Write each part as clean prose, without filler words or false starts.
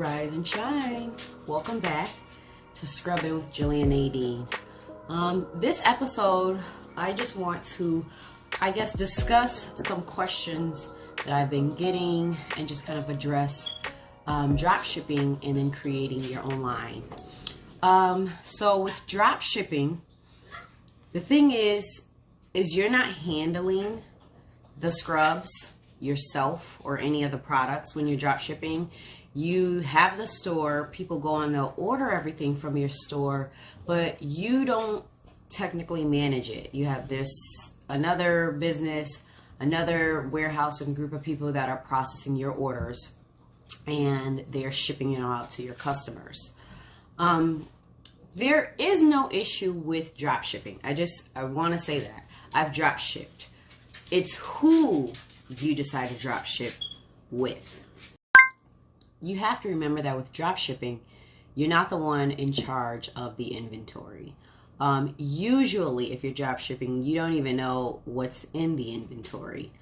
Rise and shine. Welcome back to Scrubbing with Jillian Nadine. This episode, I just want to, discuss some questions that I've been getting and just kind of address drop shipping and then creating your own line. So with drop shipping, the thing is you're not handling the scrubs yourself or any of the products when you're drop shipping. You have the store, people go on, they'll order everything from your store, but you don't technically manage it. You have another business, another warehouse and group of people that are processing your orders, and they're shipping it out to your customers. There is no issue with drop shipping. I want to say that. I've drop shipped. It's who you decide to drop ship with. You have to remember that with drop shipping, you're not the one in charge of the inventory. Usually, if you're drop shipping, you don't even know what's in the inventory.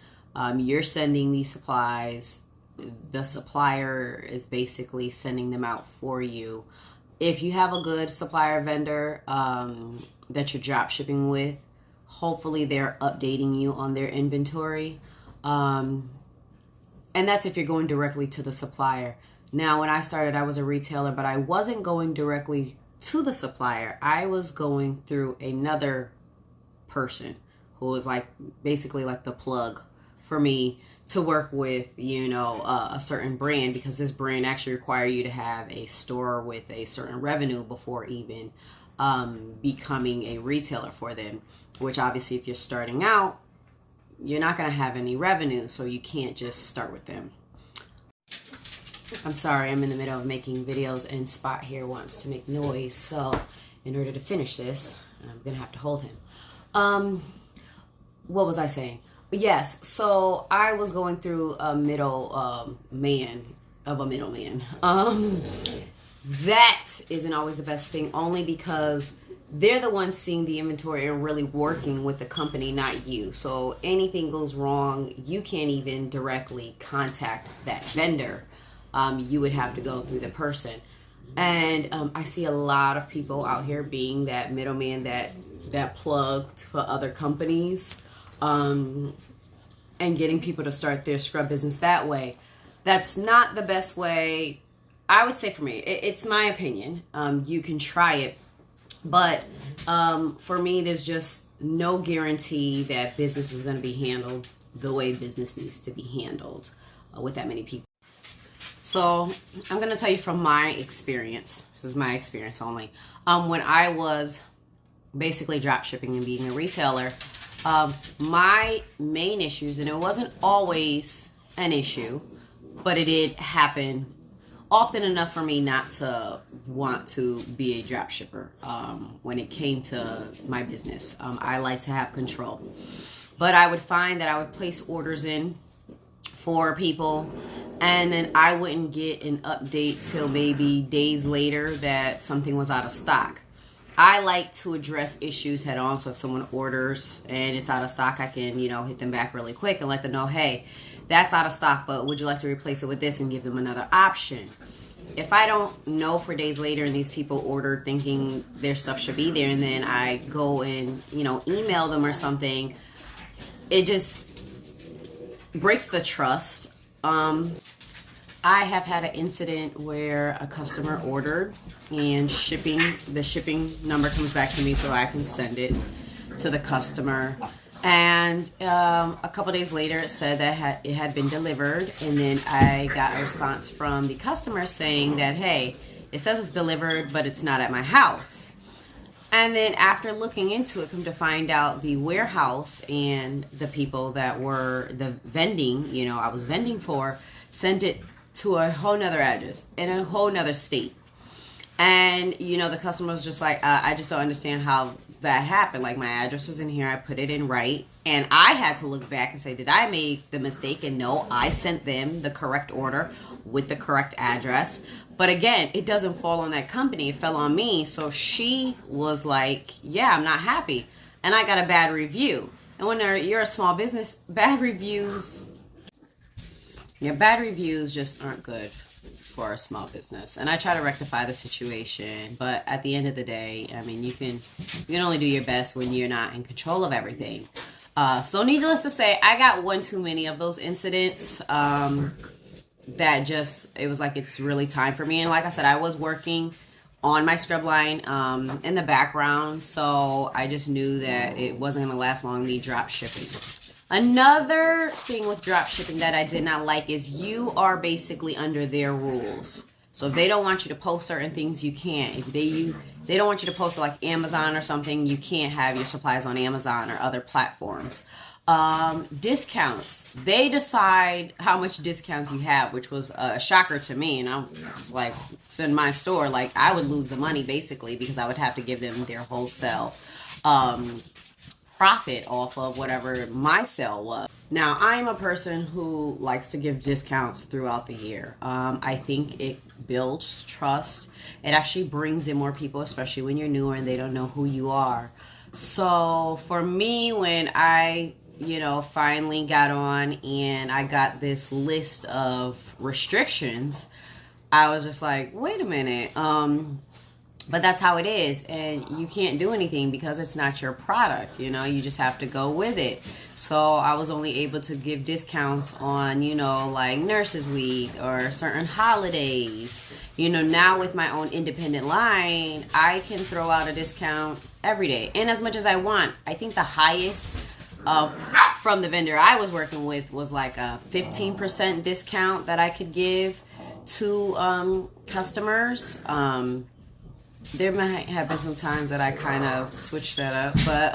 You're sending these supplies. The supplier is basically sending them out for you. If you have a good supplier vendor that you're drop shipping with, hopefully they're updating you on their inventory. And that's if you're going directly to the supplier. Now, when I started, I was a retailer, but I wasn't going directly to the supplier. I was going through another person who was basically the plug for me to work with, a certain brand, because this brand actually requires you to have a store with a certain revenue before even becoming a retailer for them, which obviously if you're starting out, you're not going to have any revenue, so you can't just start with them. I'm sorry, I'm in the middle of making videos and Spot here wants to make noise, so in order to finish this, I'm going to have to hold him. What was I saying? But yes, so I was going through a middleman. That isn't always the best thing, only because they're the ones seeing the inventory and really working with the company, not you. So anything goes wrong, you can't even directly contact that vendor. You would have to go through the person. And I see a lot of people out here being that middleman, that plugged for other companies, and getting people to start their scrub business that way. That's not the best way, I would say, for me. It's my opinion. You can try it. But for me, there's just no guarantee that business is going to be handled the way business needs to be handled with that many people. So I'm going to tell you from my experience. This is my experience only. When I was basically drop shipping and being a retailer, my main issues, and it wasn't always an issue, but it did happen often enough for me not to want to be a drop shipper when it came to my business. I like to have control. But I would find that I would place orders in for people, and then I wouldn't get an update till maybe days later that something was out of stock. I like to address issues head on, so if someone orders and it's out of stock, I can, hit them back really quick and let them know, hey, that's out of stock, but would you like to replace it with this, and give them another option. If I don't know for days later and these people ordered thinking their stuff should be there, and then I go and, email them or something, it just breaks the trust. I have had an incident where a customer ordered, and the shipping number comes back to me so I can send it to the customer. And a couple days later, it said that it had been delivered, and then I got a response from the customer saying that, hey, it says it's delivered, but it's not at my house. And then after looking into it, come to find out the warehouse and the people that were the vending, I was vending for, sent it to a whole nother address in a whole nother state. And, the customer was just like, I just don't understand how that happened. My address is in here. I put it in right. And I had to look back and say, did I make the mistake? And no, I sent them the correct order with the correct address. But again, it doesn't fall on that company. It fell on me. So she was like, yeah, I'm not happy. And I got a bad review. And when you're a small business, bad reviews Yeah, bad reviews just aren't good for a small business. And I try to rectify the situation, but at the end of the day, I mean, you can only do your best when you're not in control of everything. So needless to say, I got one too many of those incidents. That just, it was like, it's really time for me. And like I said, I was working on my scrub line in the background, so I just knew that it wasn't going to last long, me drop shipping. Another thing with drop shipping that I did not like is you are basically under their rules. So if they don't want you to post certain things, you can't. If they don't want you to post like Amazon or something, you can't have your supplies on Amazon or other platforms. Discounts. They decide how much discounts you have, which was a shocker to me. And I was like, it's in my store. Like, I would lose the money basically because I would have to give them their wholesale profit off of whatever my sale was. Now, I'm a person who likes to give discounts throughout the year. I think it builds trust. It actually brings in more people, especially when you're newer and they don't know who you are. So for me, when I finally got on and I got this list of restrictions, I was just like, wait a minute. But that's how it is, and you can't do anything because it's not your product, you just have to go with it. So I was only able to give discounts on, like Nurses Week or certain holidays. Now with my own independent line, I can throw out a discount every day and as much as I want. I think the highest from the vendor I was working with was like a 15% discount that I could give to customers. There might have been some times that I kind of switched that up, but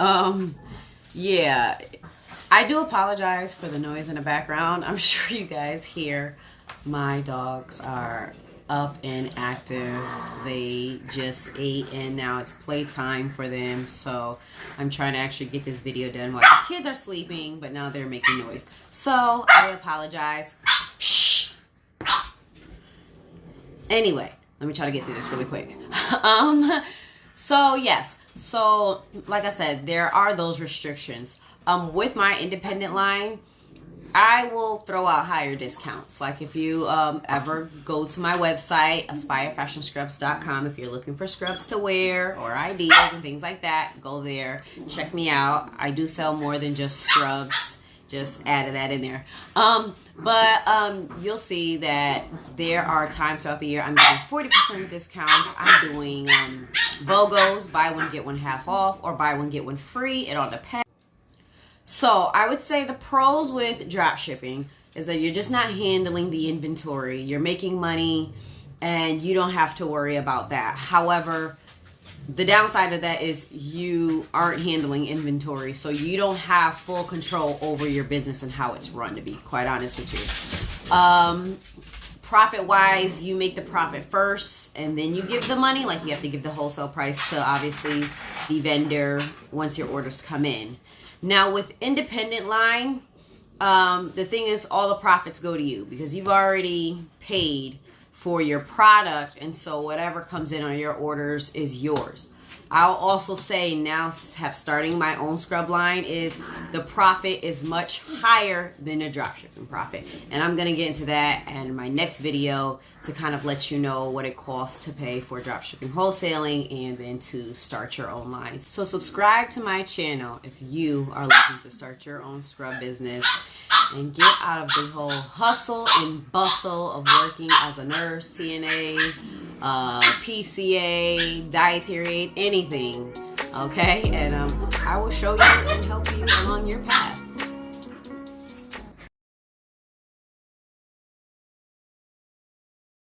yeah, I do apologize for the noise in the background. I'm sure you guys hear my dogs are up and active. They just ate and now it's playtime for them, so I'm trying to actually get this video done while the kids are sleeping, but now they're making noise, so I apologize. Shh. Anyway, let me try to get through this really quick. So yes, so like I said, there are those restrictions. With my independent line, I will throw out higher discounts. Like if you ever go to my website, aspirefashionscrubs.com, if you're looking for scrubs to wear or ideas and things like that, go there, check me out. I do sell more than just scrubs. Just added that in there. But you'll see that there are times throughout the year I'm giving 40% discounts. I'm doing BOGOs, buy one, get one half off, or buy one, get one free. It all depends. So I would say the pros with drop shipping is that you're just not handling the inventory. You're making money and you don't have to worry about that. However, the downside of that is you aren't handling inventory, so you don't have full control over your business and how it's run, to be quite honest with you. Profit-wise, you make the profit first, and then you give the money. Like, you have to give the wholesale price to, obviously, the vendor once your orders come in. Now, with independent line, the thing is all the profits go to you because you've already paid for your product, and so whatever comes in on your orders is yours. I'll also say now, starting my own scrub line, is the profit is much higher than a dropshipping profit, and I'm gonna get into that in my next video to kind of let you know what it costs to pay for dropshipping wholesaling and then to start your own line. So subscribe to my channel if you are looking to start your own scrub business and get out of the whole hustle and bustle of working as a nurse, CNA, PCA, dietary aid, anything, okay? And I will show you and help you along your path.